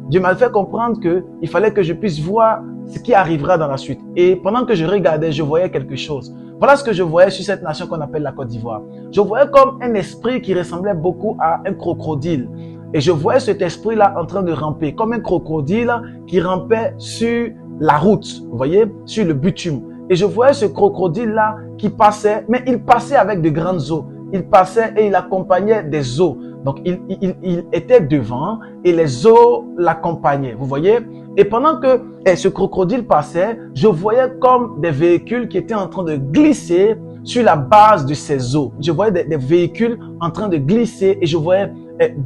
Dieu m'a fait comprendre qu'il fallait que je puisse voir ce qui arrivera dans la suite. Et pendant que je regardais, je voyais quelque chose. Voilà ce que je voyais sur cette nation qu'on appelle la Côte d'Ivoire. Je voyais comme un esprit qui ressemblait beaucoup à un crocodile. Et je voyais cet esprit-là en train de ramper, comme un crocodile qui rampait sur la route, vous voyez, sur le bitume. Et je voyais ce crocodile-là qui passait, mais il passait avec de grandes eaux. Il passait et il accompagnait des eaux. Donc, il était devant et les eaux l'accompagnaient, vous voyez. Et pendant que ce crocodile passait, je voyais comme des véhicules qui étaient en train de glisser sur la base de ces eaux. Je voyais des véhicules en train de glisser et je voyais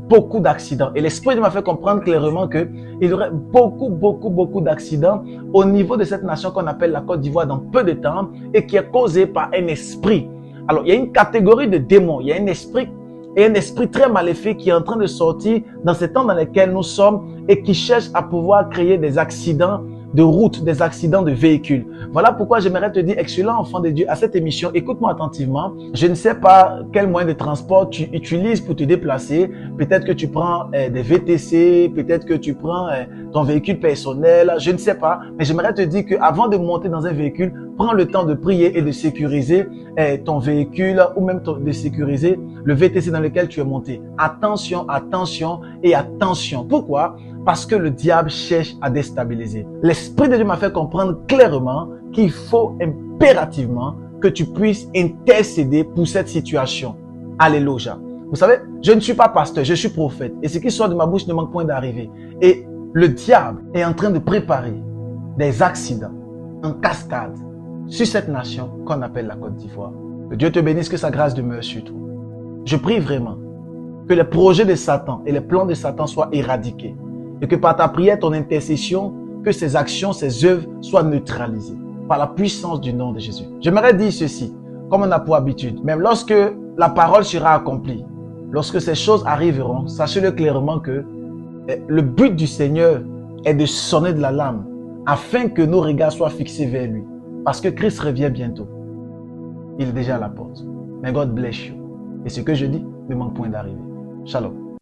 beaucoup d'accidents. Et l'Esprit m'a fait comprendre clairement qu'il y aurait beaucoup d'accidents au niveau de cette nation qu'on appelle la Côte d'Ivoire dans peu de temps et qui est causé par un esprit. Alors, il y a une catégorie de démons, il y a un esprit et un esprit très maléfique qui est en train de sortir dans ces temps dans lesquels nous sommes et qui cherche à pouvoir créer des accidents de route, des accidents de véhicules. Voilà pourquoi j'aimerais te dire, excellent enfant de Dieu, à cette émission, écoute-moi attentivement. Je ne sais pas quel moyen de transport tu utilises pour te déplacer. Peut-être que tu prends des VTC, peut-être que tu prends ton véhicule personnel, je ne sais pas. Mais j'aimerais te dire qu'avant de monter dans un véhicule, prends le temps de prier et de sécuriser ton véhicule ou même de sécuriser le VTC dans lequel tu es monté. Attention, attention et attention. Pourquoi? Parce que le diable cherche à déstabiliser. L'Esprit de Dieu m'a fait comprendre clairement qu'il faut impérativement que tu puisses intercéder pour cette situation. Alléluia. Vous savez, je ne suis pas pasteur, je suis prophète. Et ce qui sort de ma bouche ne manque point d'arriver. Et le diable est en train de préparer des accidents en cascade sur cette nation qu'on appelle la Côte d'Ivoire. Que Dieu te bénisse, que sa grâce demeure sur toi. Je prie vraiment que les projets de Satan et les plans de Satan soient éradiqués. Et que par ta prière, ton intercession, que ces actions, ces œuvres soient neutralisées par la puissance du nom de Jésus. J'aimerais dire ceci, comme on a pour habitude, même lorsque la parole sera accomplie, lorsque ces choses arriveront, sachez-le clairement que le but du Seigneur est de sonner de l'alarme afin que nos regards soient fixés vers lui. Parce que Christ revient bientôt. Il est déjà à la porte. May God bless you. Et ce que je dis ne manque point d'arriver. Shalom.